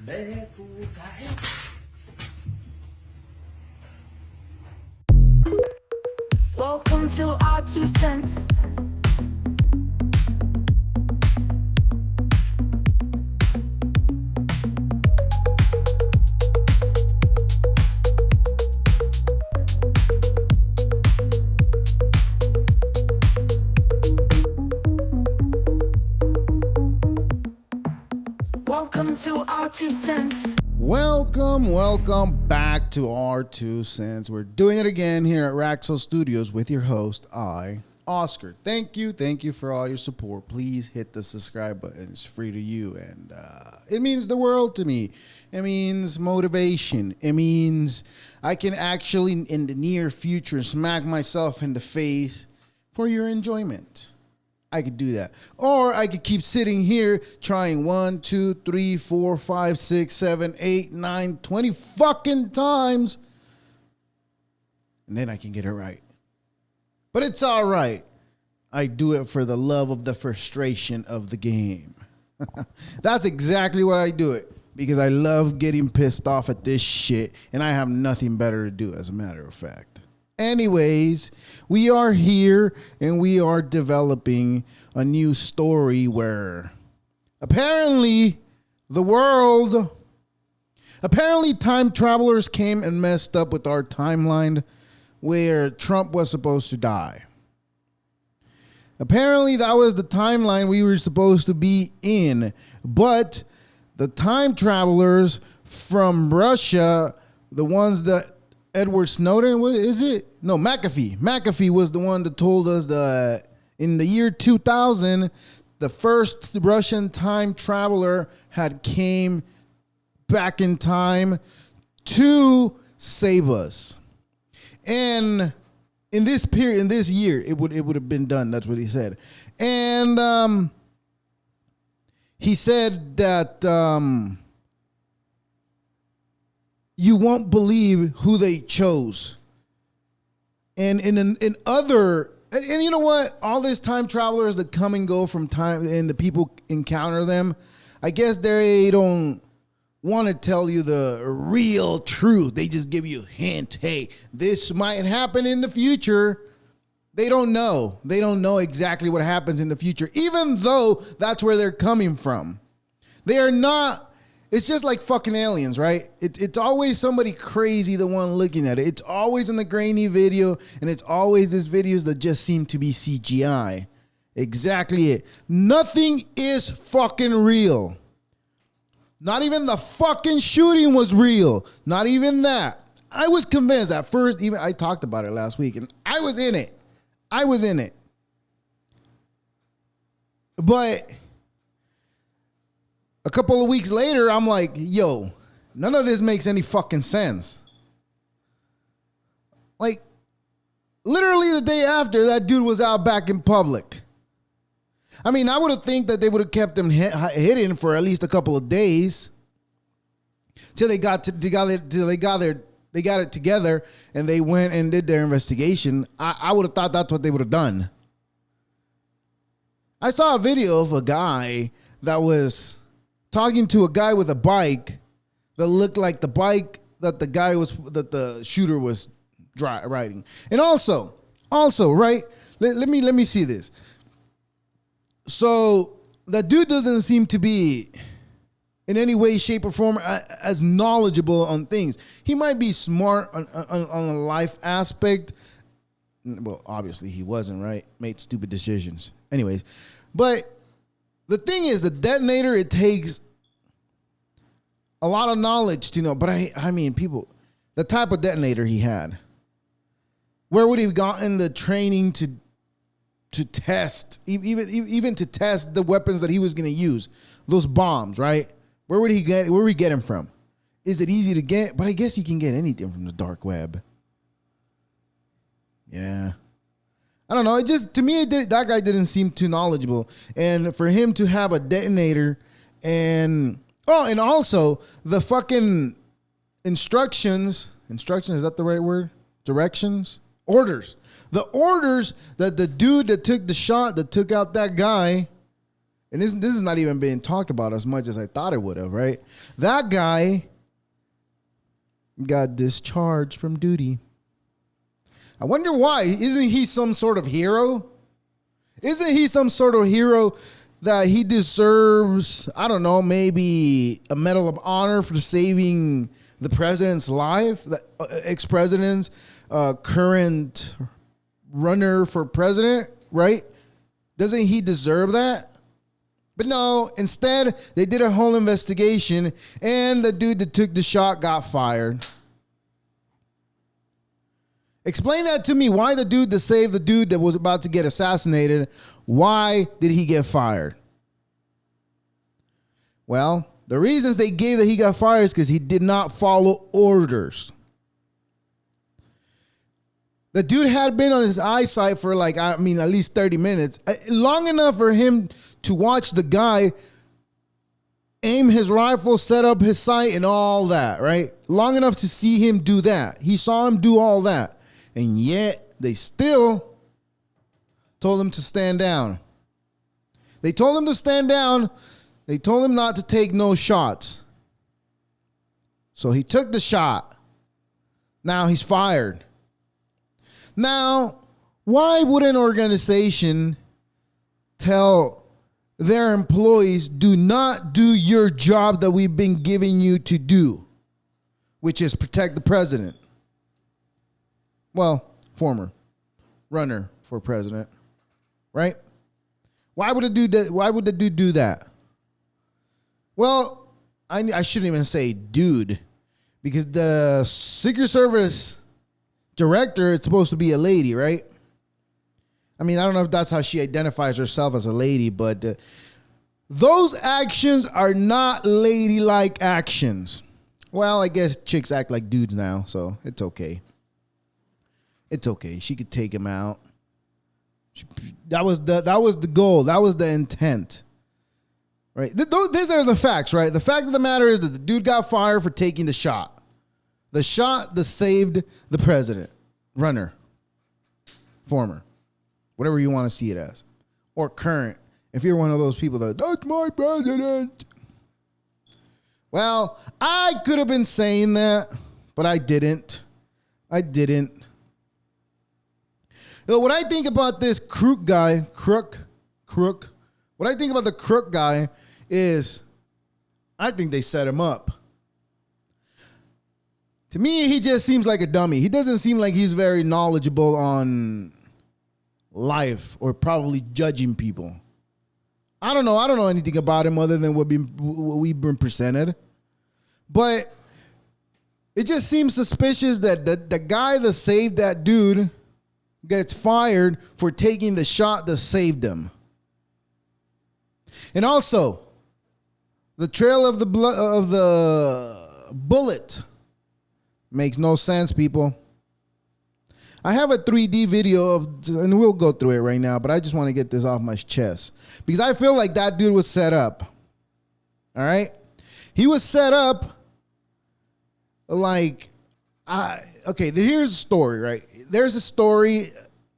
Welcome to our 2 cents. Welcome to our 2 cents. Welcome back to our 2 cents. We're doing it again here at Raxo Studios with your host, Oscar. Thank you for all your support. Please hit the subscribe button. It's free to you, and it means the world to me. It means motivation. It means I can actually, in the near future, smack myself in the face for your enjoyment. I could do that. Or I could keep sitting here trying 1, 2, 3, 4, 5, 6, 7, 8, 9, 20 fucking times. And then I can get it right. But it's all right. I do it for the love of the frustration of the game. That's exactly what I do it. Because I love getting pissed off at this shit. And I have nothing better to do, as a matter of fact. Anyways, we are here and we are developing a new story where apparently time travelers came and messed up with our timeline where Trump was supposed to die. Apparently that was the timeline we were supposed to be in, but the time travelers from Russia, the ones that Edward Snowden, what is it? No, McAfee. McAfee was the one that told us that in the year 2000, the first Russian time traveler had came back in time to save us. And in this period, in this year, it would have been done. That's what he said. And he said that you won't believe who they chose. And in other, and you know what? All these time travelers that come and go from time and the people encounter them, I guess they don't want to tell you the real truth. They just give you a hint. Hey, this might happen in the future. They don't know. They don't know exactly what happens in the future, even though that's where they're coming from. They are not. It's just like fucking aliens, right? It's always somebody crazy, the one looking at it. It's always in the grainy video, and it's always these videos that just seem to be CGI. Exactly it. Nothing is fucking real. Not even the fucking shooting was real. Not even that. I was convinced at first, even I talked about it last week, and I was in it. But a couple of weeks later, I'm like, yo, none of this makes any fucking sense. Like, literally the day after, that dude was out back in public. I mean, I would have think that they would have kept him hidden for at least a couple of days till they got it together and they went and did their investigation. I would have thought that's what they would have done. I saw a video of a guy that was talking to a guy with a bike that looked like the bike that the shooter was riding. And also, right? Let me see this. So that dude doesn't seem to be in any way, shape, or form as knowledgeable on things. He might be smart on a life aspect. Well, obviously he wasn't, right? Made stupid decisions. Anyways, but the thing is, the detonator, it takes a lot of knowledge to know. But I mean, people, the type of detonator he had, where would he have gotten the training to test, even to test the weapons that he was going to use, those bombs, right? Where would we get them from? Is it easy to get? But I guess you can get anything from the dark web. Yeah. I don't know. It just, to me, that guy didn't seem too knowledgeable. And for him to have a detonator and also the fucking instructions, is that the right word? Directions? Orders. The orders that the dude that took the shot, that took out that guy, and this is not even being talked about as much as I thought it would have, right? That guy got discharged from duty. I wonder why. Isn't he some sort of hero? Isn't he some sort of hero that he deserves, I don't know, maybe a Medal of Honor for saving the president's life, the ex-president's current runner for president, right? Doesn't he deserve that? But no, instead, they did a whole investigation, and the dude that took the shot got fired. Explain that to me. Why the dude that saved the dude that was about to get assassinated, why did he get fired? Well, the reasons they gave that he got fired is because he did not follow orders. The dude had been on his eyesight for at least 30 minutes. Long enough for him to watch the guy aim his rifle, set up his sight, and all that, right? Long enough to see him do that. He saw him do all that. And yet, they still told him to stand down. They told him to stand down. They told him not to take no shots. So he took the shot. Now he's fired. Now, why would an organization tell their employees, do not do your job that we've been giving you to do, which is protect the president? Well, former runner for president, right? Why would a dude do that? Well, I shouldn't even say dude, because the Secret Service director is supposed to be a lady, right? I mean, I don't know if that's how she identifies herself, as a lady, but those actions are not ladylike actions. Well, I guess chicks act like dudes now, so it's okay. It's okay. She could take him out. That was the goal. That was the intent. Right? These are the facts, right? The fact of the matter is that the dude got fired for taking the shot. The shot that saved the president. Runner. Former. Whatever you want to see it as. Or current. If you're one of those people that's my president. Well, I could have been saying that, but I didn't. You know, what I think about this crook guy, what I think about the crook guy is I think they set him up. To me, he just seems like a dummy. He doesn't seem like he's very knowledgeable on life or probably judging people. I don't know anything about him other than what we've been presented. But it just seems suspicious that the guy that saved that dude gets fired for taking the shot that saved him. And also, the trail of the bullet makes no sense, people. I have a 3D video and we'll go through it right now, but I just want to get this off my chest because I feel like that dude was set up. All right? He was set up here's the story, right? There's a story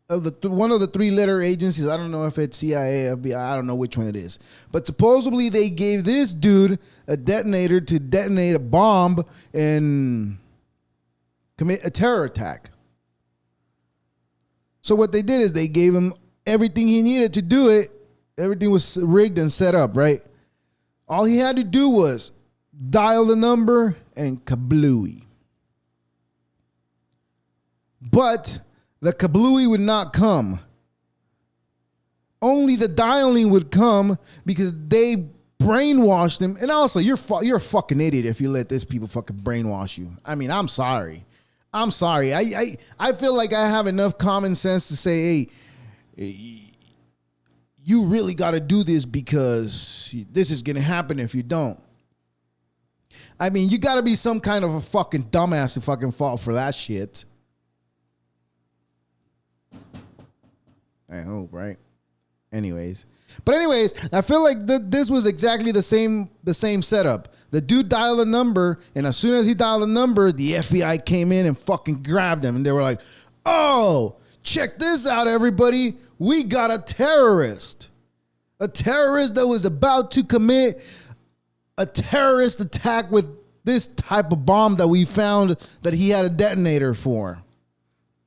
of one of the three-letter agencies. I don't know if it's CIA, FBI, I don't know which one it is. But supposedly they gave this dude a detonator to detonate a bomb and commit a terror attack. So what they did is they gave him everything he needed to do it. Everything was rigged and set up, right? All he had to do was dial the number and kablooey. But the kablooey would not come. Only the dialing would come because they brainwashed him. And also, you're a fucking idiot if you let these people fucking brainwash you. I mean, I'm sorry. I feel like I have enough common sense to say, hey, you really got to do this because this is going to happen if you don't. I mean, you got to be some kind of a fucking dumbass to fucking fall for that shit. I hope, right? Anyways, I feel like this was exactly the same setup. The dude dialed a number, and as soon as he dialed a number, the FBI came in and fucking grabbed him, and they were like, "Oh, check this out, everybody! We got a terrorist, A terrorist that was about to commit a terrorist attack with this type of bomb that we found that he had a detonator for.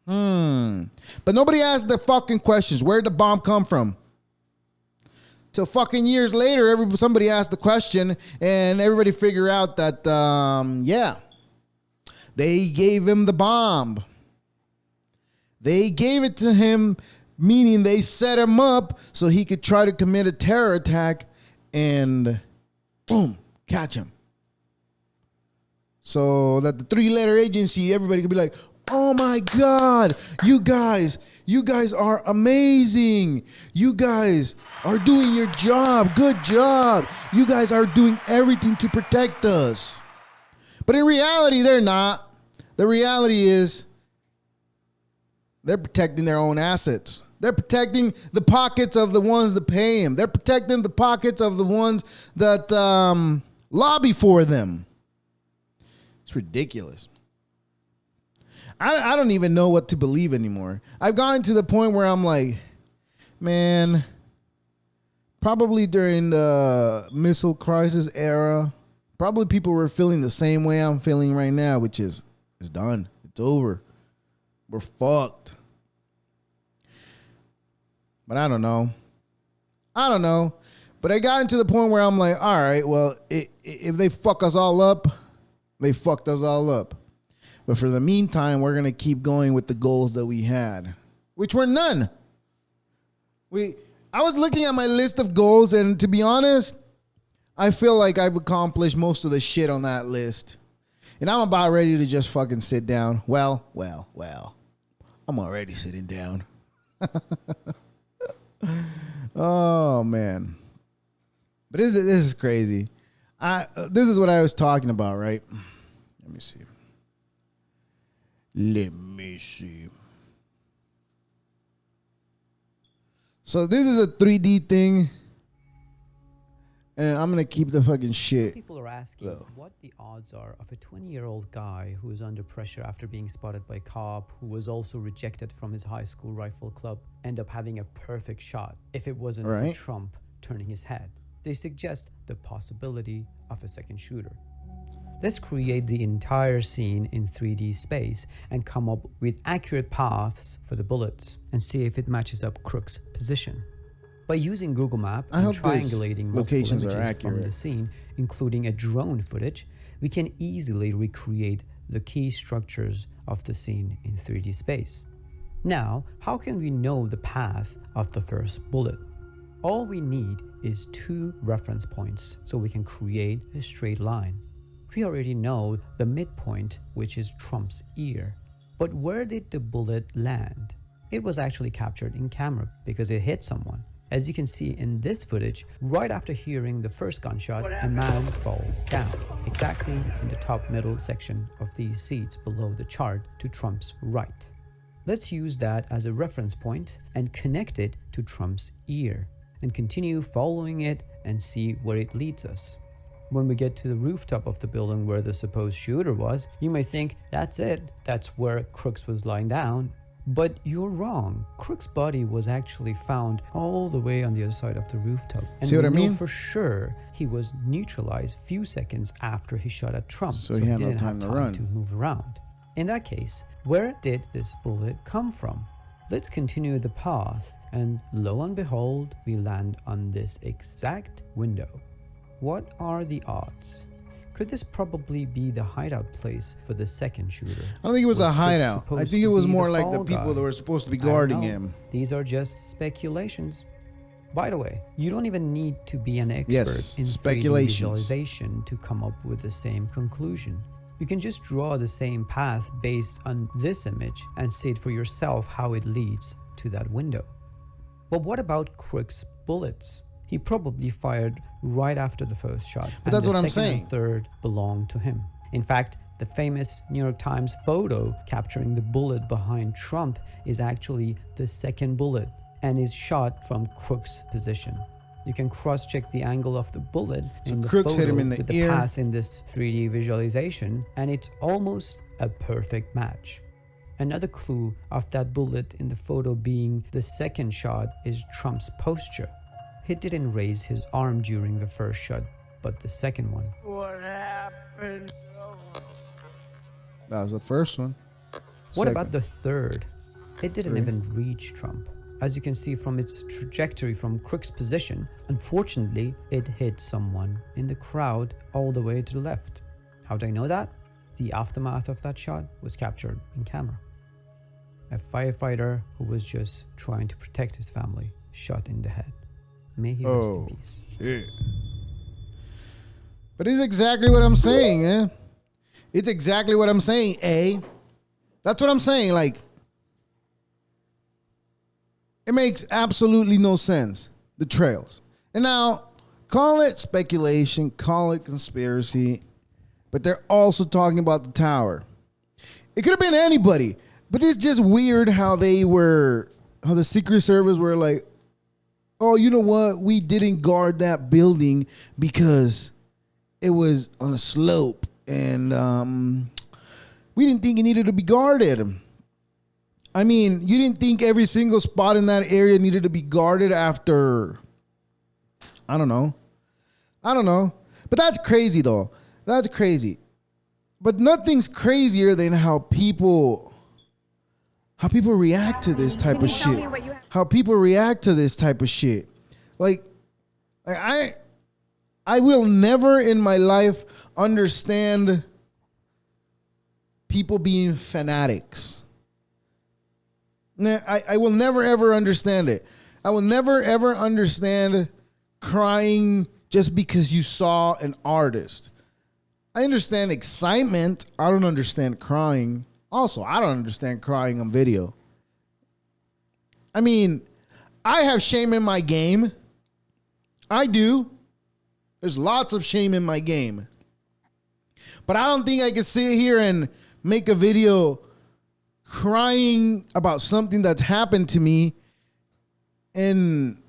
But nobody asked the fucking questions. Where'd the bomb come from? Till fucking years later, somebody asked the question and everybody figured out that, they gave him the bomb. They gave it to him, meaning they set him up so he could try to commit a terror attack and boom, catch him. So that the 3-letter agency, everybody could be like, oh my God, you guys are amazing. You guys are doing your job. Good job. You guys are doing everything to protect us. But in reality, they're not. The reality is they're protecting their own assets. They're protecting the pockets of the ones that pay them. They're protecting the pockets of the ones that lobby for them. It's ridiculous. I don't even know what to believe anymore. I've gotten to the point where I'm like, man, probably during the missile crisis era, probably people were feeling the same way I'm feeling right now, which is it's done. It's over. We're fucked. But I don't know. But I got into the point where I'm like, all right, well, if they fuck us all up, they fucked us all up. But for the meantime, we're going to keep going with the goals that we had, which were none. I was looking at my list of goals, and to be honest, I feel like I've accomplished most of the shit on that list. And I'm about ready to just fucking sit down. Well, I'm already sitting down. Oh, man. But this is crazy. This is what I was talking about, right? Let me see. So this is a 3D thing, and I'm going to keep the fucking shit. People are asking what the odds are of a 20-year-old guy who is under pressure after being spotted by a cop, who was also rejected from his high school rifle club, end up having a perfect shot if it wasn't for Trump turning his head. They suggest the possibility of a second shooter. Let's create the entire scene in 3D space and come up with accurate paths for the bullets and see if it matches up Crook's position. By using Google Maps and triangulating multiple images from the scene, including a drone footage, we can easily recreate the key structures of the scene in 3D space. Now, how can we know the path of the first bullet? All we need is 2 reference points so we can create a straight line. We already know the midpoint, which is Trump's ear. But where did the bullet land? It was actually captured in camera because it hit someone. As you can see in this footage, right after hearing the first gunshot, a man falls down, exactly in the top middle section of these seats below the chart to Trump's right. Let's use that as a reference point and connect it to Trump's ear, and continue following it and see where it leads us. When we get to the rooftop of the building where the supposed shooter was, you may think that's it, that's where Crooks was lying down. But you're wrong. Crook's body was actually found all the way on the other side of the rooftop. And see what I mean? For sure he was neutralized few seconds after he shot at Trump. So he had no time to run. To move around. In that case, where did this bullet come from? Let's continue the path, and lo and behold, we land on this exact window. What are the odds? Could this probably be the hideout place for the second shooter? I don't think it was a hideout. I think it was more like the people that were supposed to be guarding him. These are just speculations. By the way, you don't even need to be an expert in 3D visualization to come up with the same conclusion. You can just draw the same path based on this image and see it for yourself how it leads to that window. But what about Crook's bullets? He probably fired right after the first shot. But that's what I'm saying. And third belonged to him. In fact, the famous New York Times photo capturing the bullet behind Trump is actually the second bullet and is shot from Crook's position. You can cross-check the angle of the bullet in the Crooks photo hit him in the with ear. the path in this 3D visualization, and it's almost a perfect match. Another clue of that bullet in the photo being the second shot is Trump's posture. He didn't raise his arm during the first shot, but the second one. What happened? That was the first one. What Second. about the third? It didn't Three. even reach Trump. As you can see from its trajectory from Crook's position, unfortunately, it hit someone in the crowd all the way to the left. How do I know that? The aftermath of that shot was captured in camera. A firefighter who was just trying to protect his family, shot in the head. May he rest in peace. Shit. But it's exactly what I'm saying, eh? It's exactly what I'm saying, eh? That's what I'm saying. Like, it makes absolutely no sense, the trails. And now, call it speculation, call it conspiracy, but they're also talking about the tower. It could have been anybody, but it's just weird how the Secret Service were like, oh, you know what? We didn't guard that building because it was on a slope and we didn't think it needed to be guarded. I mean, you didn't think every single spot in that area needed to be guarded after, I don't know. But that's crazy though. That's crazy. But nothing's crazier than how people react to this type of shit. How people react to this type of shit. Like I will never in my life understand people being fanatics. I will never ever understand it. I will never ever understand crying just because you saw an artist. I understand excitement. I don't understand crying. Also, I don't understand crying on video. I mean, I have shame in my game. I do. There's lots of shame in my game. But I don't think I can sit here and make a video crying about something that's happened to me and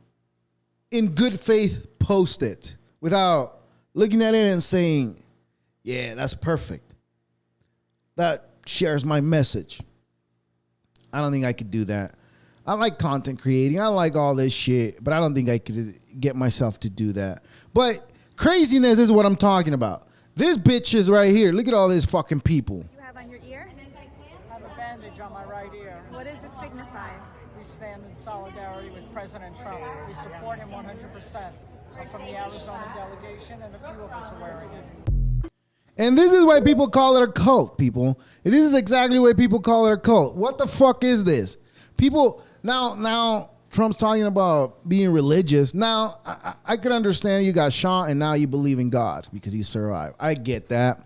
in good faith post it without looking at it and saying, yeah, that's perfect. That shares my message. I don't think I could do that. I like content creating. I like all this shit, but I don't think I could get myself to do that. But craziness is what I'm talking about. This bitch is right here. Look at all these fucking people. You have on your ear? I have a bandage on my right ear. What does it signify? We stand in solidarity with President Trump. We support him 100%. I'm from the Arizona delegation, and a few of us are wearing it. And this is why people call it a cult, people. And this is exactly why people call it a cult. What the fuck is this? People, now Trump's talking about being religious. Now, I could understand you got shot and now you believe in God because you survived. I get that.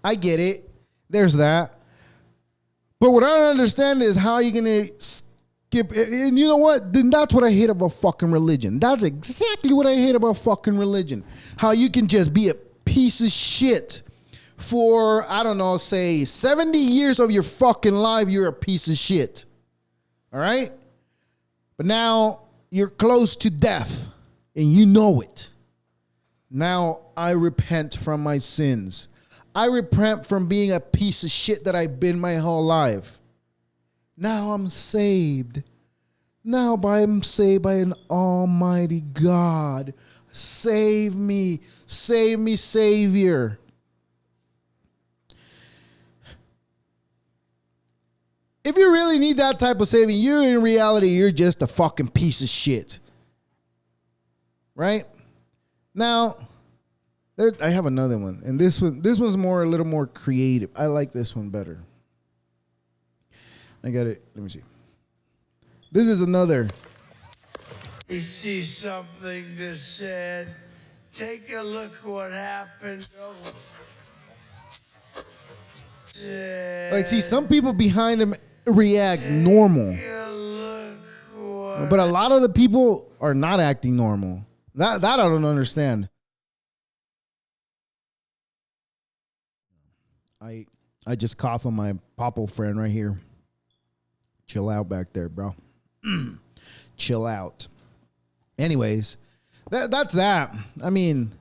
I get it. There's that. But what I don't understand is how you're going to skip. And you know what? Then that's what I hate about fucking religion. That's exactly what I hate about fucking religion. How you can just be a piece of shit for, I don't know, say 70 years of your fucking life, you're a piece of shit. All right? But now you're close to death and you know it. Now I repent from my sins. I repent from being a piece of shit that I've been my whole life. Now I'm saved. Now I'm saved by an almighty God. Save me. Save me, Savior. If you really need that type of saving, in reality, you're just a fucking piece of shit. Right? Now, I have another one. And this one's a little more creative. I like this one better. I got it. Let me see. This is another. You see something that said, take a look what happened. Like, see, some people behind him react normal. But a lot of the people are not acting normal. That I don't understand. I just cough on my popple friend right here. Chill out back there, bro. Chill out. Anyways, that's that. I mean,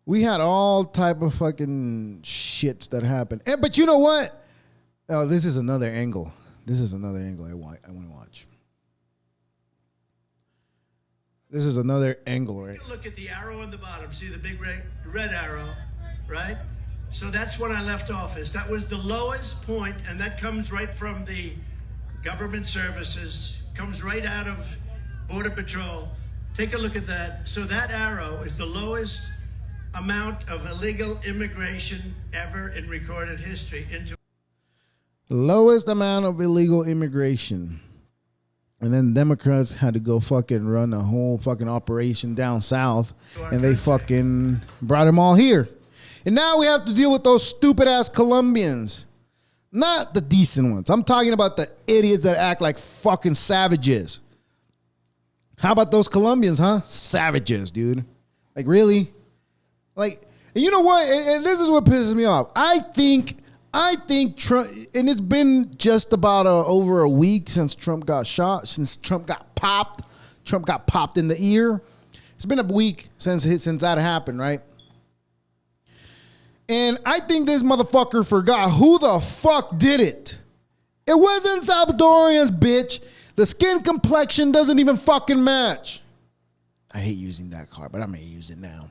we had all type of fucking shits that happened. But you know what? Oh, this is another angle. I want to watch. This is another angle, right? Look at the arrow on the bottom. See the big red arrow, right? So that's when I left office. That was the lowest point, and that comes right from the government services, comes right out of Border Patrol. Take a look at that. So that arrow is the lowest amount of illegal immigration ever in recorded history into Lowest amount of illegal immigration. And then Democrats had to go fucking run a whole fucking operation down south, and they fucking brought them all here. And now we have to deal with those stupid ass Colombians. Not the decent ones. I'm talking about the idiots that act like fucking savages. How about those Colombians, huh? Savages, dude. Like, really? Like, and you know what? And this is what pisses me off. I think Trump, and it's been just about over a week since Trump got shot, since Trump got popped. Trump got popped in the ear. It's been a week since that happened, right? And I think this motherfucker forgot who the fuck did it. It wasn't Salvadorians, bitch. The skin complexion doesn't even fucking match. I hate using that card, but I'm going to use it now.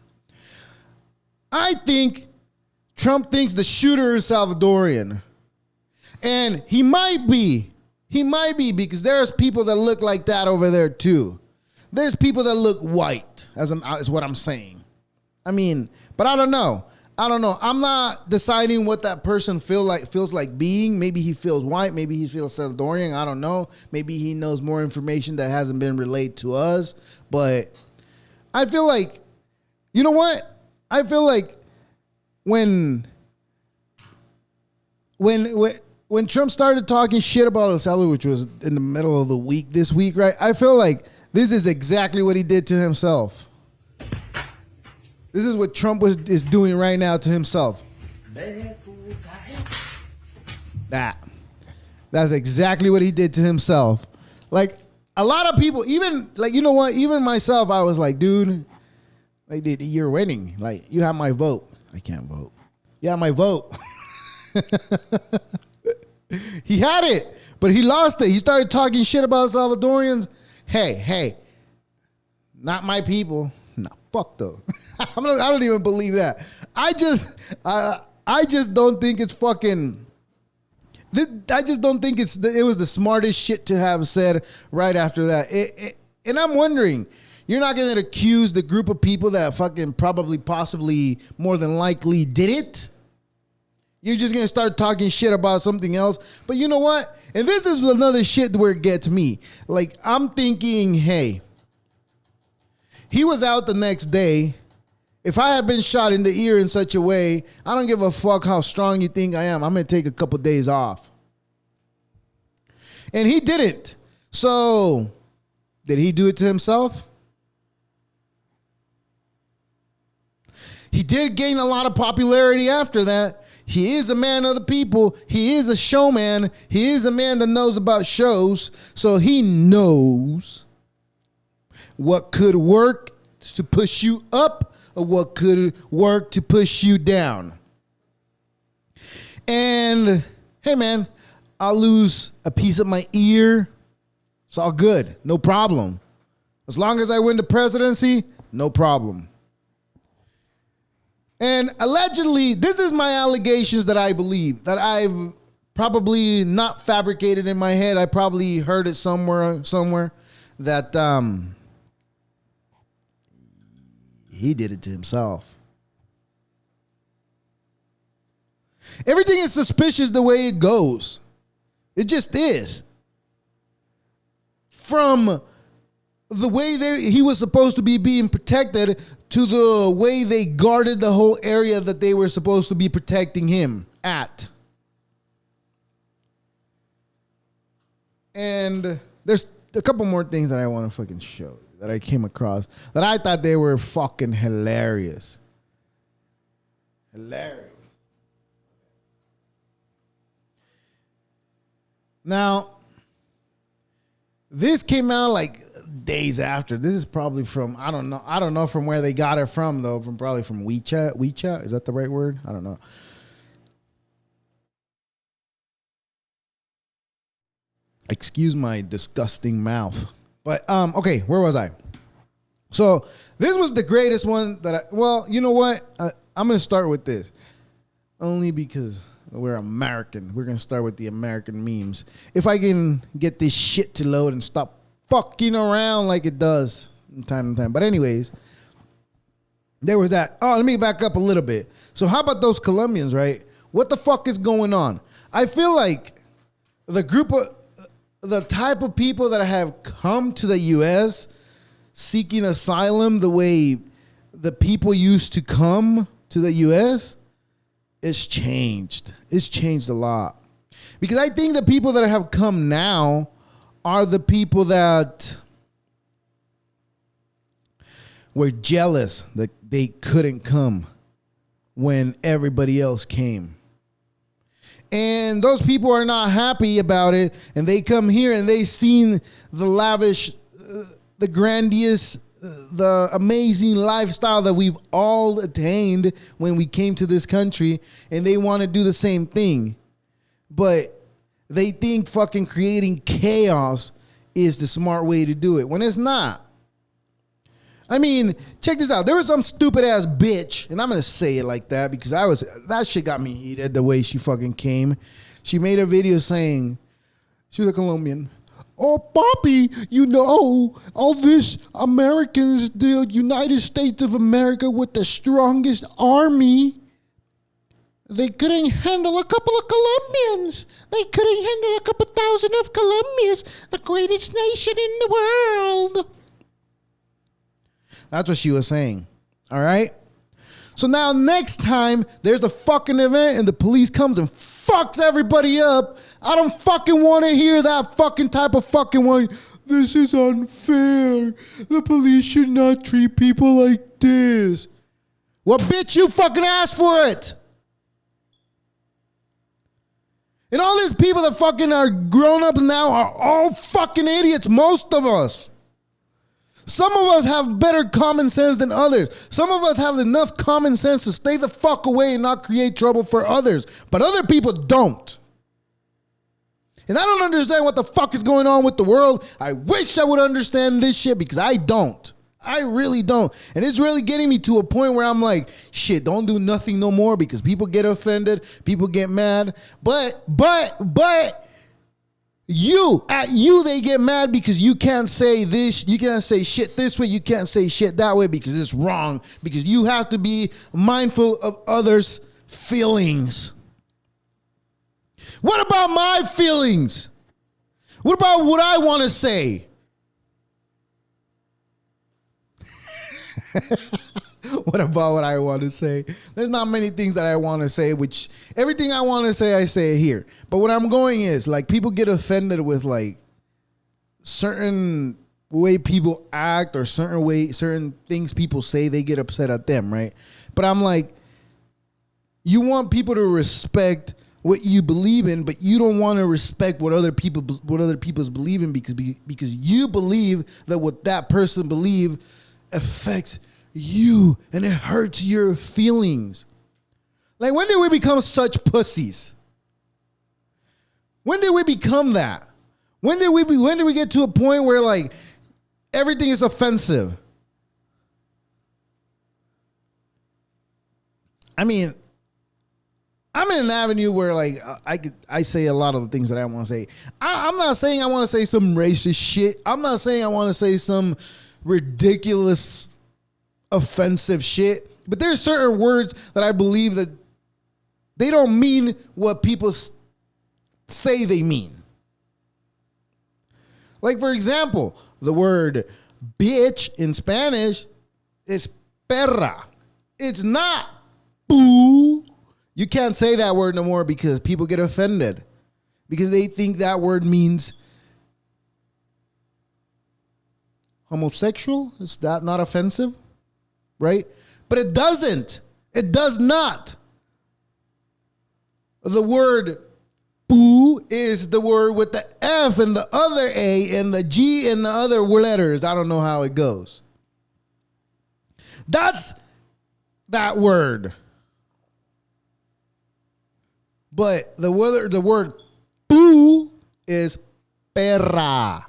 I think Trump thinks the shooter is Salvadorian. And he might be. He might be, because there's people that look like that over there too. There's people that look white, is what I'm saying. I mean, but I don't know. I'm not deciding what that person feels like being. Maybe he feels white. Maybe he feels Salvadorian. I don't know. Maybe he knows more information that hasn't been relayed to us. But I feel like, you know what? I feel like when Trump started talking shit about El Salvador, which was in the middle of the week this week, right? I feel like this is exactly what he did to himself. This is what Trump is doing right now to himself. That's exactly what he did to himself. Like, a lot of people, even, like, you know what? Even myself, I was like, dude, like, you're winning. Like, you have my vote. I can't vote. You have my vote. He had it, but he lost it. He started talking shit about Salvadorians. Hey, not my people. No, fuck those. I don't even believe that. I just don't think it's fucking. I just don't think it was the smartest shit to have said right after that. And I'm wondering, you're not going to accuse the group of people that fucking probably, possibly, more than likely did it. You're just going to start talking shit about something else. But you know what? And this is another shit where it gets me. Like, I'm thinking, hey, he was out the next day. If I had been shot in the ear in such a way, I don't give a fuck how strong you think I am. I'm going to take a couple days off. And he didn't. So, did he do it to himself? He did gain a lot of popularity after that. He is a man of the people. He is a showman. He is a man that knows about shows. So he knows what could work to push you up or what could work to push you down. And hey, man, I'll lose a piece of my ear. It's all good. No problem. As long as I win the presidency, no problem. And allegedly, this is my allegations that I believe, that I've probably not fabricated in my head. I probably heard it somewhere that he did it to himself. Everything is suspicious the way it goes. It just is. From the way he was supposed to be being protected to the way they guarded the whole area that they were supposed to be protecting him at. And there's a couple more things that I want to fucking show that I came across that I thought they were fucking hilarious. Hilarious. Now, this came out like days after. This is probably from, I don't know from where they got it from, though. Probably from WeChat. Is that the right word? I don't know. Excuse my disgusting mouth. But okay, where was I? So this was the greatest one well, you know what? I'm going to start with this. Only because we're American. We're going to start with the American memes. If I can get this shit to load and stop fucking around like it does from time to time. But anyways, there was that. Oh, let me back up a little bit. So how about those Colombians, right? What the fuck is going on? I feel like the type of people that have come to the U.S. seeking asylum the way the people used to come to the U.S., it's changed. It's changed a lot. Because I think the people that have come now are the people that were jealous that they couldn't come when everybody else came. And those people are not happy about it. And they come here and they seen the lavish, the grandiose, the amazing lifestyle that we've all attained when we came to this country, and they want to do the same thing. But they think fucking creating chaos is the smart way to do it when it's not. I mean, check this out. There was some stupid ass bitch, and I'm going to say it like that because that shit got me heated the way she fucking came. She made a video saying, she was a Colombian. Oh, Poppy, you know, all this Americans, the United States of America with the strongest army, they couldn't handle a couple of Colombians. They couldn't handle a couple thousand of Colombians, the greatest nation in the world. That's what she was saying. All right? So now next time there's a fucking event and the police comes and fucks everybody up, I don't fucking want to hear that fucking type of fucking one. This is unfair. The police should not treat people like this. Well, bitch, you fucking asked for it. And all these people that fucking are grown-ups now are all fucking idiots, most of us. Some of us have better common sense than others. Some of us have enough common sense to stay the fuck away and not create trouble for others. But other people don't. And I don't understand what the fuck is going on with the world. I wish I would understand this shit because I don't. I really don't. And it's really getting me to a point where I'm like, shit, don't do nothing no more because people get offended. People get mad. But you, they get mad because you can't say this, you can't say shit this way, you can't say shit that way because it's wrong, because you have to be mindful of others' feelings. What about my feelings? What about what I want to say? What about what I want to say? There's not many things that I want to say, which everything I want to say, I say it here. But what I'm going is, like, people get offended with, like, certain way people act or certain things people say, they get upset at them, right? But I'm like, you want people to respect what you believe in, but you don't want to respect what other people's believe in because you believe that what that person believe affects you and it hurts your feelings. Like, when did we become such pussies? When did we become that? When did we get to a point where, like, everything is offensive? I mean, I'm in an avenue where, like, I say a lot of the things that I want to say. I'm not saying I want to say some racist shit. I'm not saying I want to say some ridiculous, offensive shit. But there's certain words that I believe that they don't mean what people say they mean. Like, for example, the word bitch in Spanish is perra. It's not boo. You can't say that word no more because people get offended because they think that word means homosexual. Is that not offensive? Right? But it doesn't. It does not. The word boo is the word with the F and the other A and the G and the other letters. I don't know how it goes. That's that word. But the word boo is perra.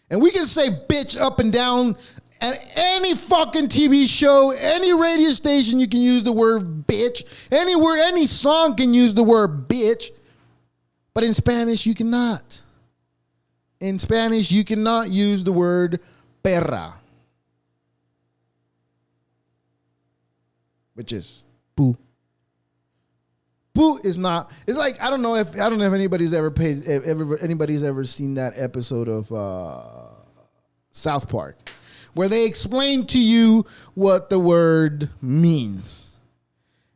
And we can say bitch up and down At any fucking TV show, any radio station, you can use the word bitch. Anywhere, any song can use the word bitch. But in Spanish, you cannot. In Spanish, you cannot use the word perra, which is poo. Poo is not. It's like I don't know if anybody's ever anybody's ever seen that episode of South Park, where they explain to you what the word means.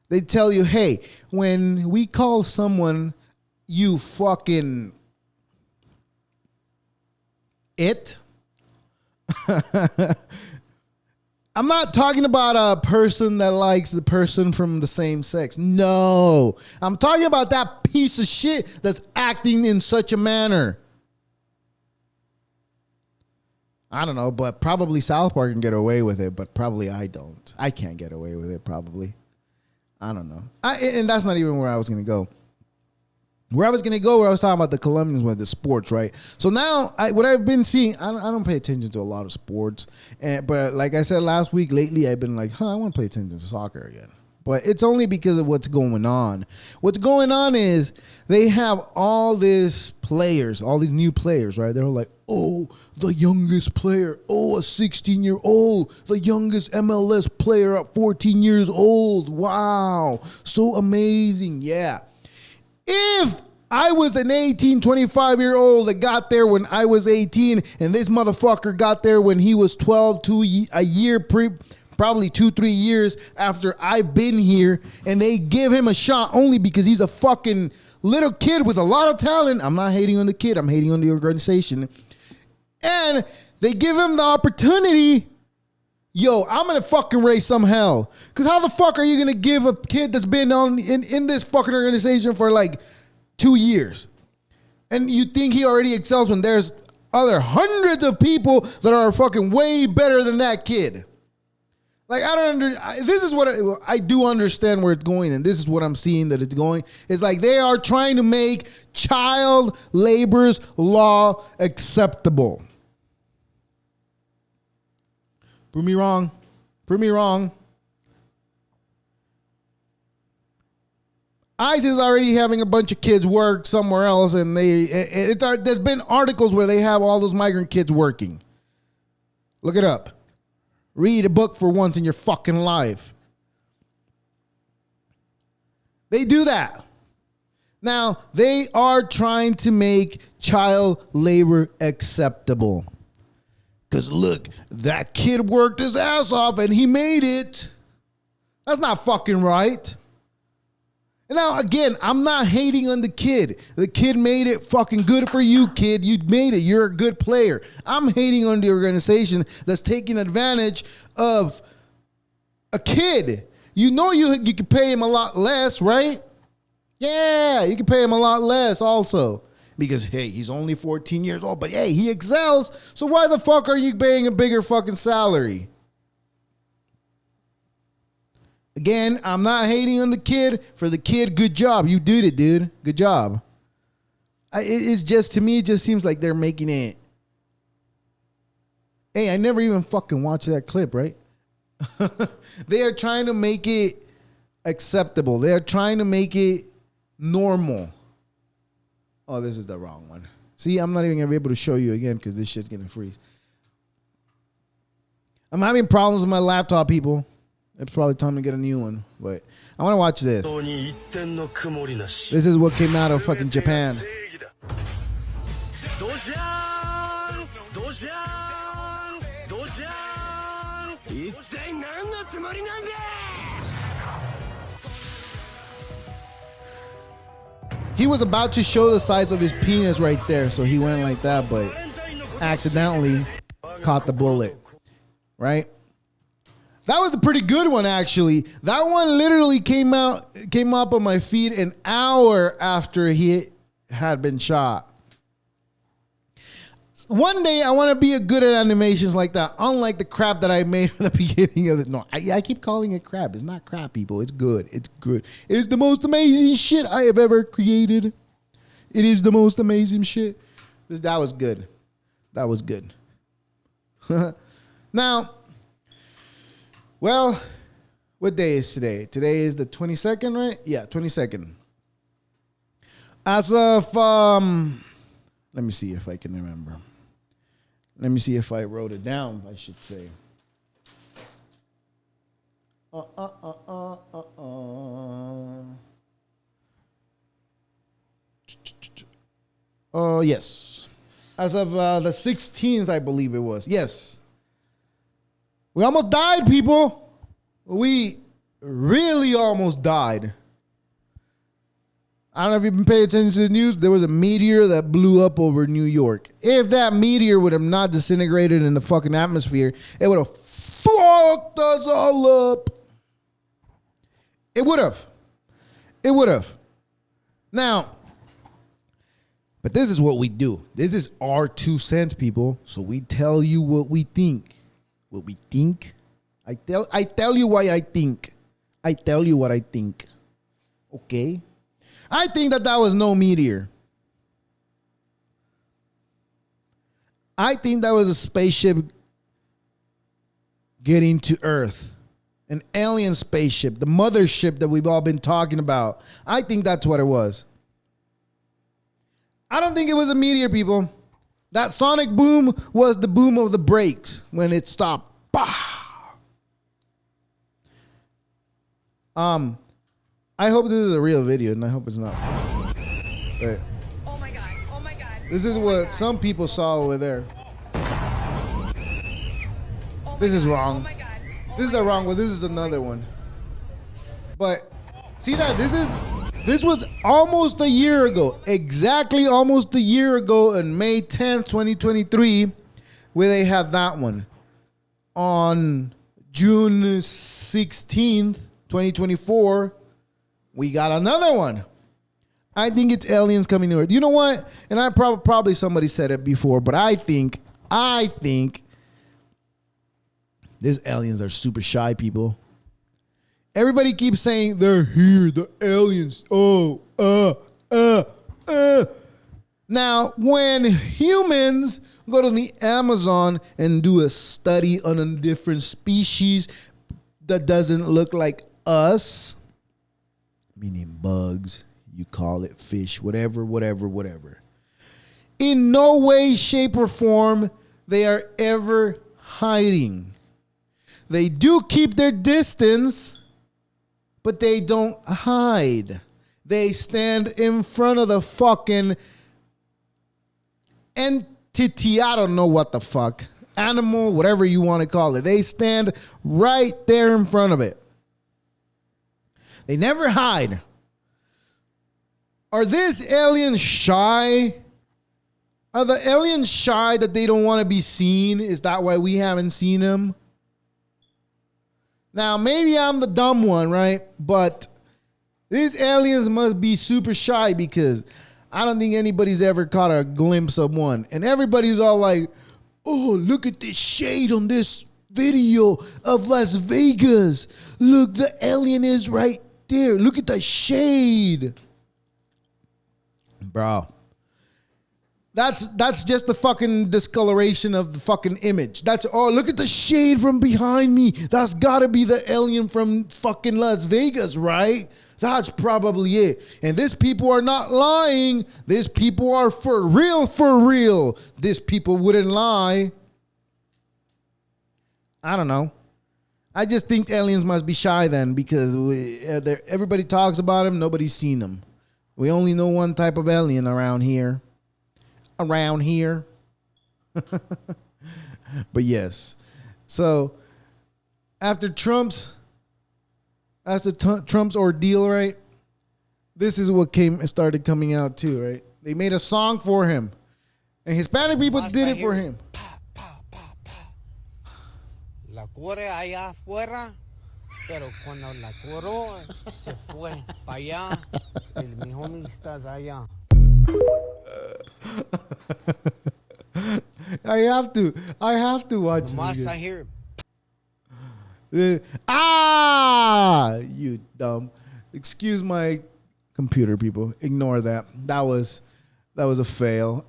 They tell you, hey, when we call someone you fucking it, I'm not talking about a person that likes the person from the same sex. No, I'm talking about that piece of shit that's acting in such a manner. I don't know, but probably South Park can get away with it, but probably I don't. I can't get away with it, probably. I don't know. And that's not even where I was going to go. Where I was talking about the Colombians with the sports, right? So now, what I've been seeing, I don't pay attention to a lot of sports. But like I said last week, lately I've been like, I want to pay attention to soccer again. But it's only because of what's going on. What's going on is they have all these players, all these new players, right? They're all like, oh, the youngest player. Oh, a 16-year-old. The youngest MLS player at 14 years old. Wow. So amazing. Yeah. If I was an 18, 25-year-old that got there when I was 18 and this motherfucker got there when he was 12, probably 2-3 years after I've been here, and they give him a shot only because he's a fucking little kid with a lot of talent. I'm not hating on the kid. I'm hating on the organization. And they give him the opportunity. Yo, I'm going to fucking raise some hell. Because how the fuck are you going to give a kid that's been in this fucking organization for like 2 years, and you think he already excels when there's other hundreds of people that are fucking way better than that kid? Like, this is what I do understand where it's going, and this is what I'm seeing that it's going. It's like they are trying to make child labor's law acceptable. Prove me wrong. Prove me wrong. ICE is already having a bunch of kids work somewhere else, and there's been articles where they have all those migrant kids working. Look it up. Read a book for once in your fucking life. They do that. Now, they are trying to make child labor acceptable. Because look, that kid worked his ass off and he made it. That's not fucking right. And now, again, I'm not hating on the kid. The kid made it. Fucking good for you, kid. You made it. You're a good player. I'm hating on the organization that's taking advantage of a kid. You know you can pay him a lot less, right? Yeah, you can pay him a lot less also. Because, hey, he's only 14 years old. But, hey, he excels. So why the fuck are you paying a bigger fucking salary? Again, I'm not hating on the kid. For the kid, good job. You did it, dude. Good job. It's just, to me, it just seems like they're making it. Hey, I never even fucking watched that clip, right? They are trying to make it acceptable. They are trying to make it normal. Oh, this is the wrong one. See, I'm not even going to be able to show you again because this shit's going to freeze. I'm having problems with my laptop, people. It's probably time to get a new one, but I want to watch this. This is what came out of fucking Japan. He was about to show the size of his penis right there, so he went like that, but accidentally caught the bullet, right? That was a pretty good one, actually. That one literally came up on my feed an hour after he had been shot. One day, I want to be good at animations like that, unlike the crap that I made from the beginning of it. No, I keep calling it crap. It's not crap, people. It's good. It's good. It's the most amazing shit I have ever created. It is the most amazing shit. That was good. That was good. Now, Well, what day is today? Today is the 22nd, right? Yeah, 22nd. As of, let me see if I can remember. Let me see if I wrote it down, I should say. Yes. As of the 16th, I believe it was. Yes. We almost died, people. We really almost died. I don't know if you've been paying attention to the news. There was a meteor that blew up over New York. If that meteor would have not disintegrated in the fucking atmosphere, it would have fucked us all up. It would have. It would have. Now, but this is what we do. This is our 2 cents, people. So we tell you what we think. What we think. I tell you why I think. I tell you what I think. Okay? I think that was no meteor. I think that was a spaceship getting to Earth. An alien spaceship. The mothership that we've all been talking about. I think that's what it was. I don't think it was a meteor, people. That sonic boom was the boom of the brakes when it stopped. Bah! I hope this is a real video, and I hope it's not. But Oh my god. Oh my god. this is Oh my what God. some people saw over there. Oh my This is God. wrong. Oh my god. Oh This is my a God. wrong one. This is another one. But see that this was almost a year ago. Exactly almost a year ago on May 10th, 2023, where they had that one. On June 16th, 2024, we got another one. I think it's aliens coming to Earth. You know what? And I probably somebody said it before, but I think these aliens are super shy, people. Everybody keeps saying they're here, the aliens. Now, when humans go to the Amazon and do a study on a different species that doesn't look like us, meaning bugs, you call it fish, whatever. In no way, shape, or form they are ever hiding. They do keep their distance, but they don't hide. They stand in front of the fucking entity. I don't know what the fuck. Animal, whatever you want to call it. They stand right there in front of it. They never hide. Are these aliens shy? Are the aliens shy that they don't want to be seen? Is that why we haven't seen them? Now, maybe I'm the dumb one, right? But these aliens must be super shy because I don't think anybody's ever caught a glimpse of one. And everybody's all like, oh, look at this shade on this video of Las Vegas. Look, the alien is right there. Look at the shade. Bro. That's just the fucking discoloration of the fucking image. That's, oh, look at the shade from behind me. That's gotta be the alien from fucking Las Vegas, right? That's probably it. And these people are not lying. These people are for real, for real. These people wouldn't lie. I don't know. I just think aliens must be shy then because everybody talks about them. Nobody's seen them. We only know one type of alien around here. But yes. So after Trump's ordeal, right? This is what started coming out too, right? They made a song for him. And Hispanic people did it for him. La corre allá afuera, pero cuando la coró se fue para allá. El mi homie estás allá. I have to watch Nomás this I again. hear You dumb. Excuse my computer, people. Ignore that. That was a fail.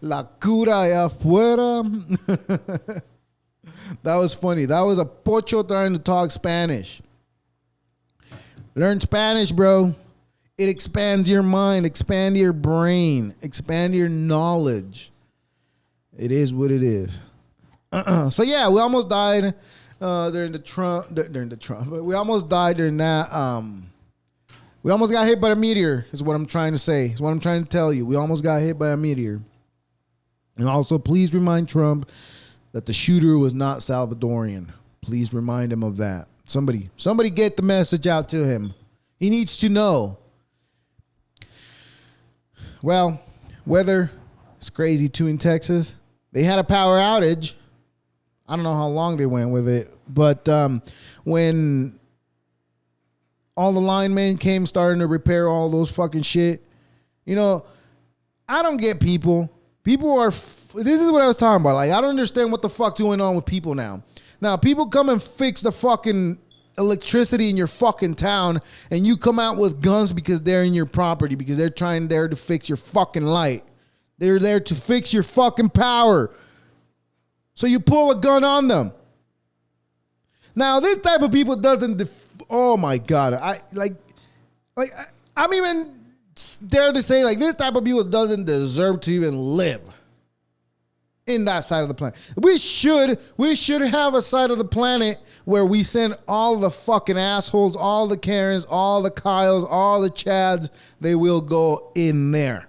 La cura allá afuera. That was funny. That was a pocho trying to talk Spanish. Learn Spanish, bro. It expands your mind, expand your brain, expand your knowledge. It is what it is. So yeah, we almost died during the Trump. We almost died during that. We almost got hit by a meteor. Is what I'm trying to say. Is what I'm trying to tell you. We almost got hit by a meteor. And also, please remind Trump that the shooter was not Salvadorian. Please remind him of that. Somebody get the message out to him. He needs to know. Well, weather is crazy too in Texas. They had a power outage. I don't know how long they went with it, but when all the linemen came starting to repair all those fucking shit, you know, I don't get people. People are, this is what I was talking about. Like, I don't understand what the fuck's going on with people now. Now, people come and fix the fucking electricity in your fucking town, and you come out with guns because they're in your property, because they're trying there to fix your fucking light. They're there to fix your fucking power. So you pull a gun on them. Now, this type of people doesn't, oh my God. I'm even dare to say, like, this type of people doesn't deserve to even live in that side of the planet. We should have a side of the planet where we send all the fucking assholes, all the Karens, all the Kyles, all the Chads. They will go in there.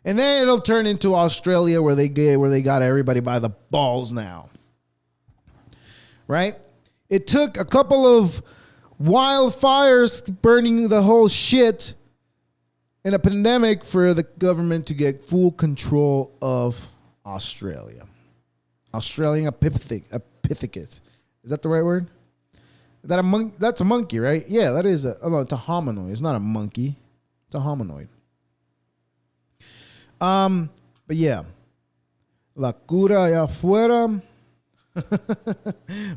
And then it'll turn into Australia where they got everybody by the balls now. Right? It took a couple of wildfires burning the whole shit in a pandemic for the government to get full control of Australia. Australian Epithecus. Is that the right word? Is that a monkey? That's a monkey, right? Yeah, that is it's a hominoid. It's not a monkey. It's a hominoid. But yeah. La cura allá afuera.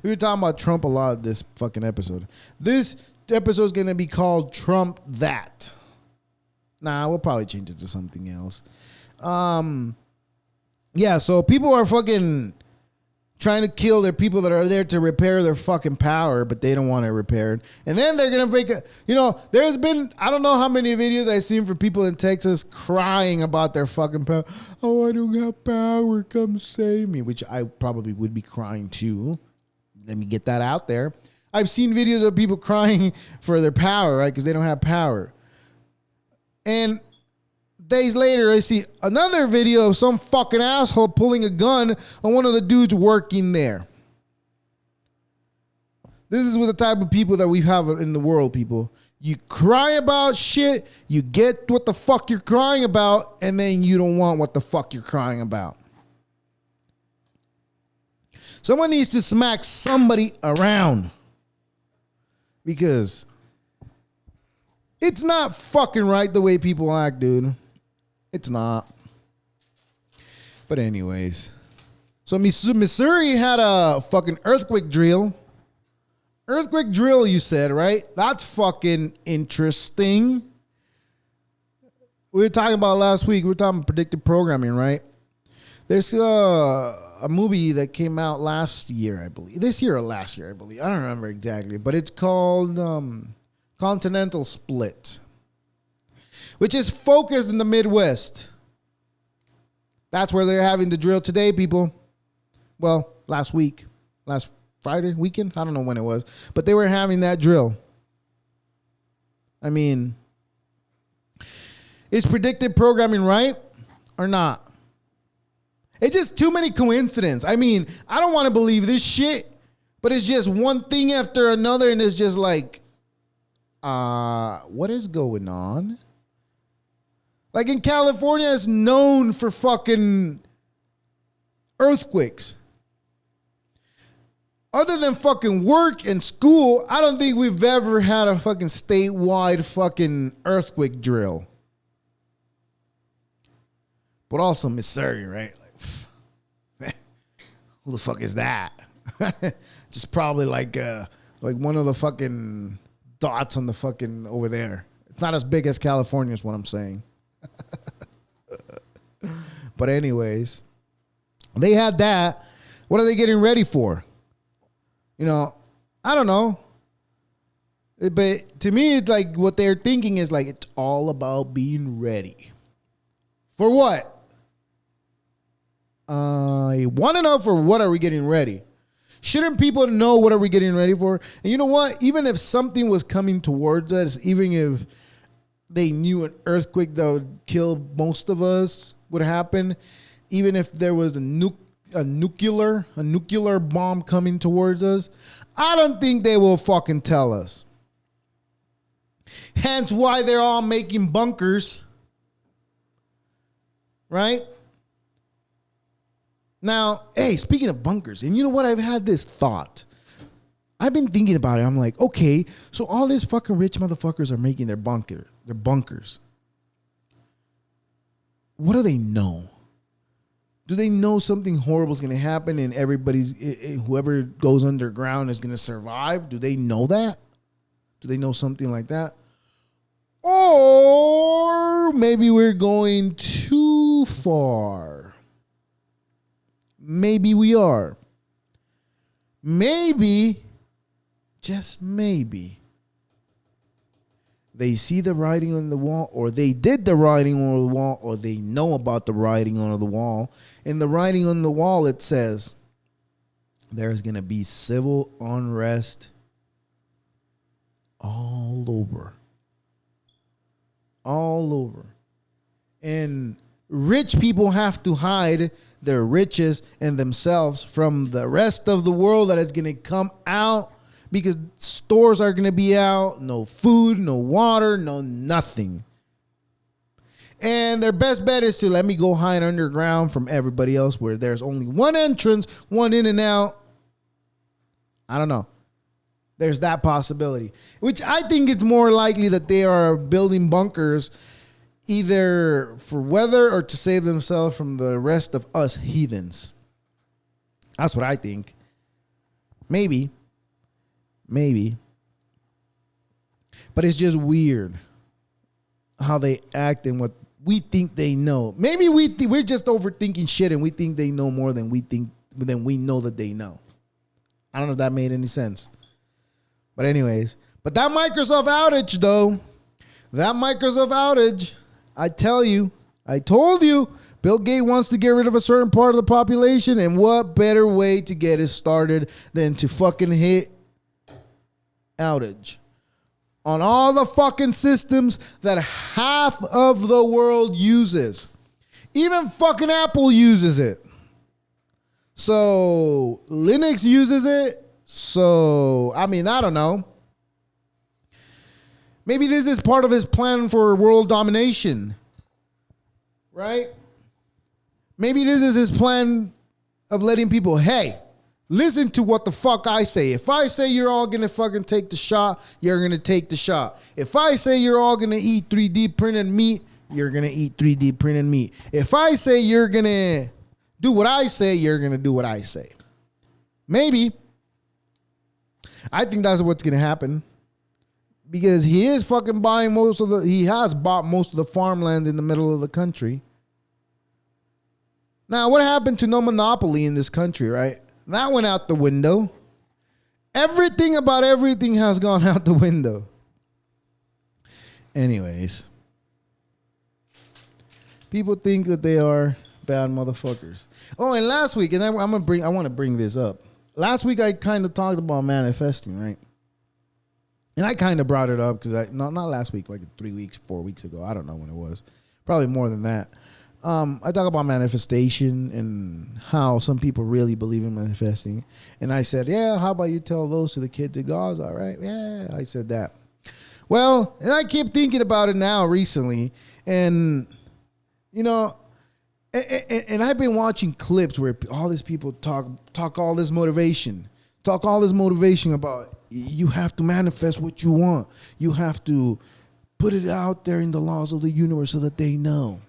We were talking about Trump a lot this fucking episode. This episode is going to be called Trump That. Nah, we'll probably change it to something else. Yeah, so people are fucking trying to kill their people that are there to repair their fucking power, but they don't want it repaired. And then they're going to make a, there's been, I don't know how many videos I've seen for people in Texas crying about their fucking power. Oh, I don't have power. Come save me, which I probably would be crying too. Let me get that out there. I've seen videos of people crying for their power, right? Because they don't have power. And days later, I see another video of some fucking asshole pulling a gun on one of the dudes working there. This is what the type of people that we have in the world, people. You cry about shit, you get what the fuck you're crying about, and then you don't want what the fuck you're crying about. Someone needs to smack somebody around. Because it's not fucking right the way people act, dude. It's not. But anyways. So Missouri had a fucking earthquake drill. Earthquake drill, you said, right? That's fucking interesting. We were talking about last week. We were talking about predictive programming, right? There's a movie that came out last year, I believe. This year or last year, I believe. I don't remember exactly. But it's called Continental Split, which is focused in the Midwest. That's where they're having the drill today, people. Well, last week. Last Friday, weekend? I don't know when it was. But they were having that drill. I mean, is predictive programming right or not? It's just too many coincidences. I mean, I don't want to believe this shit, but it's just one thing after another, and it's just like, what is going on? Like in California, it's known for fucking earthquakes. Other than fucking work and school, I don't think we've ever had a fucking statewide fucking earthquake drill. But also Missouri, right? Like, who the fuck is that? Just probably like one of the fucking dots on the fucking over there. It's not as big as California is what I'm saying. But anyways, they had that. What are they getting ready for? You know, I don't know. But to me, it's like what they're thinking is like it's all about being ready. For what? I want to know for what are we getting ready? Shouldn't people know what are we getting ready for? And you know what? Even if something was coming towards us, even if they knew an earthquake that would kill most of us would happen, even if there was a nuclear bomb coming towards us, I don't think they will fucking tell us. Hence why they're all making bunkers. Right? Now, hey, speaking of bunkers, and you know what? I've had this thought. I've been thinking about it. I'm like, okay, so all these fucking rich motherfuckers are making their bunkers. What do they know? Do they know something horrible is going to happen and whoever goes underground is going to survive? Do they know that? Do they know something like that? Or maybe we're going too far. Maybe we are. Maybe, just maybe, they see the writing on the wall, or they did the writing on the wall, or they know about the writing on the wall. In the writing on the wall, it says there's going to be civil unrest all over. All over. And rich people have to hide their riches and themselves from the rest of the world that is going to come out because stores are going to be out. No food, no water, no nothing. And their best bet is to let me go hide underground from everybody else where there's only one entrance, one in and out. I don't know. There's that possibility, which I think it's more likely that they are building bunkers either for weather or to save themselves from the rest of us heathens. That's what I think. Maybe. But it's just weird how they act and what we think they know. Maybe we're just overthinking shit and we think they know more than we know that they know. I don't know if that made any sense. But anyways, but that Microsoft outage though, I told you, Bill Gates wants to get rid of a certain part of the population, and what better way to get it started than to fucking hit outage on all the fucking systems that half of the world uses. Even fucking Apple uses it. So Linux uses it. So, I mean, I don't know. Maybe this is part of his plan for world domination. Right? Maybe this is his plan of letting people, hey, listen to what the fuck I say. If I say you're all going to fucking take the shot, you're going to take the shot. If I say you're all going to eat 3D printed meat, you're going to eat 3D printed meat. If I say you're going to do what I say, you're going to do what I say. Maybe. I think that's what's going to happen. Because he is fucking buying he has bought most of the farmlands in the middle of the country. Now, what happened to no monopoly in this country, right? That went out the window. Everything about everything has gone out the window. Anyways. People think that they are bad motherfuckers. Oh, and last week, and I want to bring this up. Last week, I kind of talked about manifesting, right? And I kind of brought it up because not last week, like 3 weeks, 4 weeks ago. I don't know when it was. Probably more than that. I talk about manifestation and how some people really believe in manifesting. And I said, yeah, how about you tell those to the kids at Gaza, right? Yeah, I said that. Well, and I keep thinking about it now recently. And, you know, and I've been watching clips where all these people talk all this motivation. Talk all this motivation about you have to manifest what you want. You have to put it out there in the laws of the universe so that they know.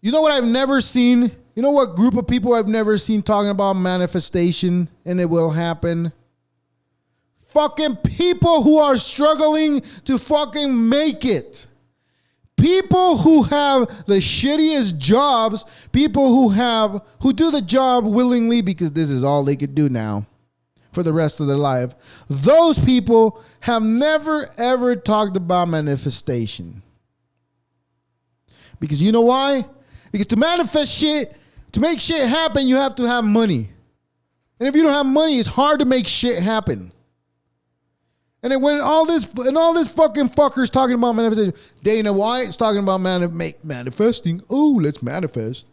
You know what I've never seen? You know what group of people I've never seen talking about manifestation and it will happen? Fucking people who are struggling to fucking make it. People who have the shittiest jobs, people who do the job willingly because this is all they could do now for the rest of their life. Those people have never ever talked about manifestation. Because you know why? Because to manifest shit, to make shit happen, you have to have money. And if you don't have money, it's hard to make shit happen. And then when all this fucking fuckers talking about manifestation, Dana White's talking about manifesting. Oh, let's manifest.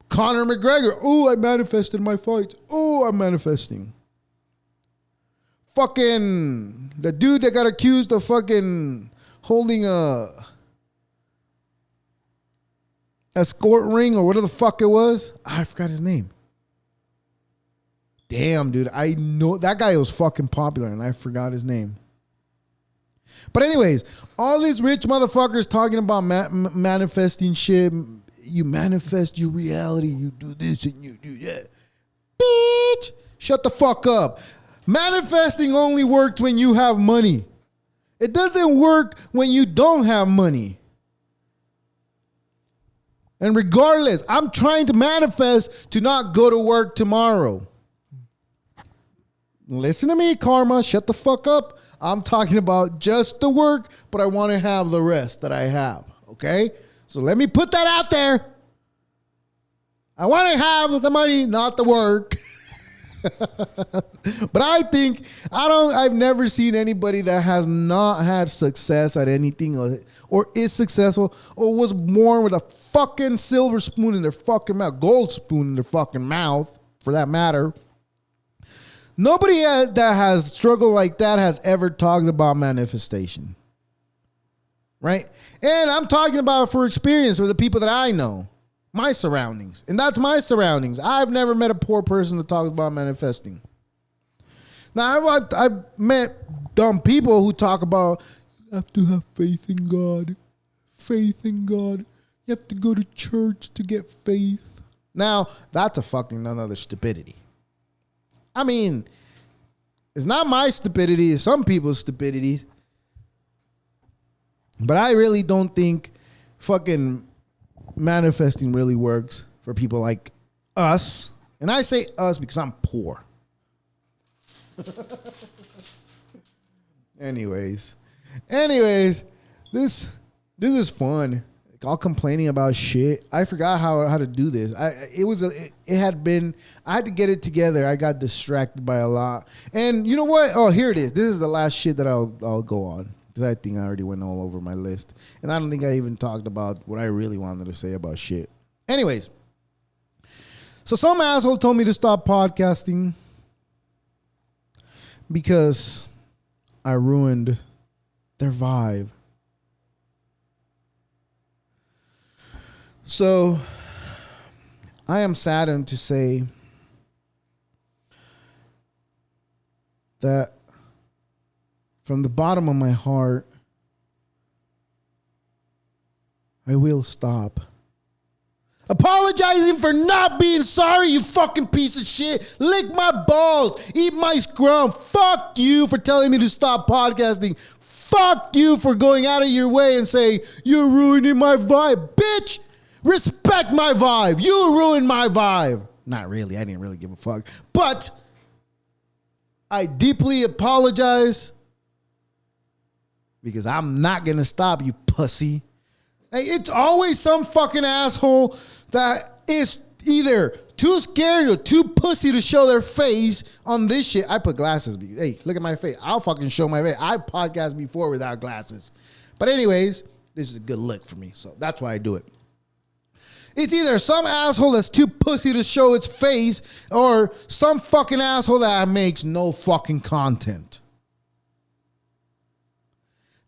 Conor McGregor. Oh, I manifested my fights. Oh, I'm manifesting. Fucking the dude that got accused of fucking holding a escort ring or whatever the fuck it was. I forgot his name. Damn, dude. I know that guy was fucking popular and I forgot his name. But anyways, all these rich motherfuckers talking about manifesting shit. You manifest your reality. You do this and you do that. Bitch, shut the fuck up. Manifesting only works when you have money. It doesn't work when you don't have money. And regardless, I'm trying to manifest to not go to work tomorrow. Listen to me, karma. Shut the fuck up. I'm talking about just the work, but I want to have the rest that I have. Okay? So let me put that out there. I want to have the money, not the work. But I've never seen anybody that has not had success at anything or is successful or was born with a fucking silver spoon in their fucking mouth, gold spoon in their fucking mouth, for that matter. Nobody that has struggled like that has ever talked about manifestation. Right? And I'm talking about for experience with the people that I know. My surroundings. And that's my surroundings. I've never met a poor person that talks about manifesting. Now, I've met dumb people who talk about you have to have faith in God. Faith in God. You have to go to church to get faith. Now, that's a fucking none other stupidity. I mean, it's not my stupidity. It's some people's stupidity. But I really don't think fucking manifesting really works for people like us. And I say us because I'm poor. Anyways, this is fun. All complaining about shit. I forgot how to do this. I had to get it together. I got distracted by a lot. And you know what? Oh, here it is. This is the last shit that I'll go on. Because I think I already went all over my list. And I don't think I even talked about what I really wanted to say about shit. Anyways. So some asshole told me to stop podcasting because I ruined their vibe. So I am saddened to say that from the bottom of my heart, I will stop apologizing for not being sorry, you fucking piece of shit. Lick my balls. Eat my scrum. Fuck you for telling me to stop podcasting. Fuck you for going out of your way and saying, you're ruining my vibe. Bitch, respect my vibe. You ruined my vibe. Not really. I didn't really give a fuck. But I deeply apologize because I'm not going to stop, you pussy. Hey, it's always some fucking asshole that is either too scared or too pussy to show their face on this shit. I put glasses. Hey, look at my face. I'll fucking show my face. I podcast before without glasses. But anyways, this is a good look for me. So that's why I do it. It's either some asshole that's too pussy to show its face or some fucking asshole that makes no fucking content.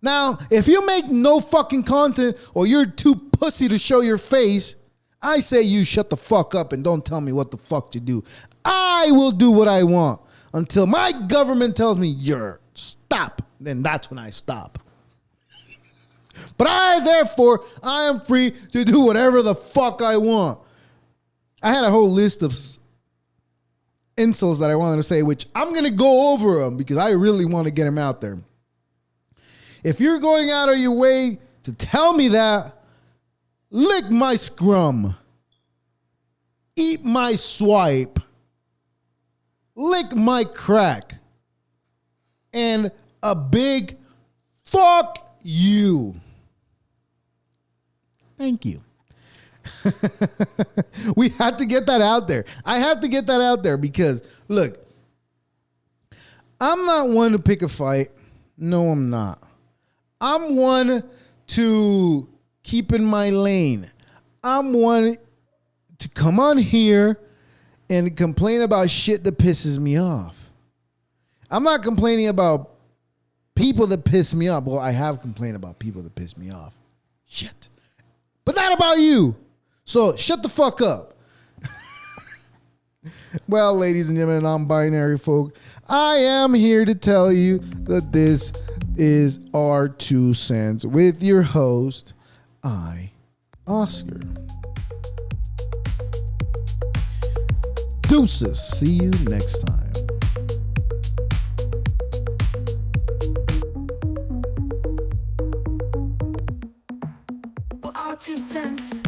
Now, if you make no fucking content or you're too pussy to show your face, I say you shut the fuck up and don't tell me what the fuck to do. I will do what I want until my government tells me you're stop. Then that's when I stop. But I am free to do whatever the fuck I want. I had a whole list of insults that I wanted to say, which I'm going to go over them because I really want to get them out there. If you're going out of your way to tell me that, lick my scrum, eat my swipe, lick my crack, and a big fuck you. Thank you. We had to get that out there. I have to get that out there because, look, I'm not one to pick a fight. No, I'm not. I'm one to keep in my lane. I'm one to come on here and complain about shit that pisses me off. I'm not complaining about people that piss me off. Well, I have complained about people that piss me off. Shit. But not about you. So shut the fuck up. Well, ladies and gentlemen, non-binary folk, I am here to tell you that this is our 2 cents with your host, Oscar. Deuces. See you next time. Our 2 cents.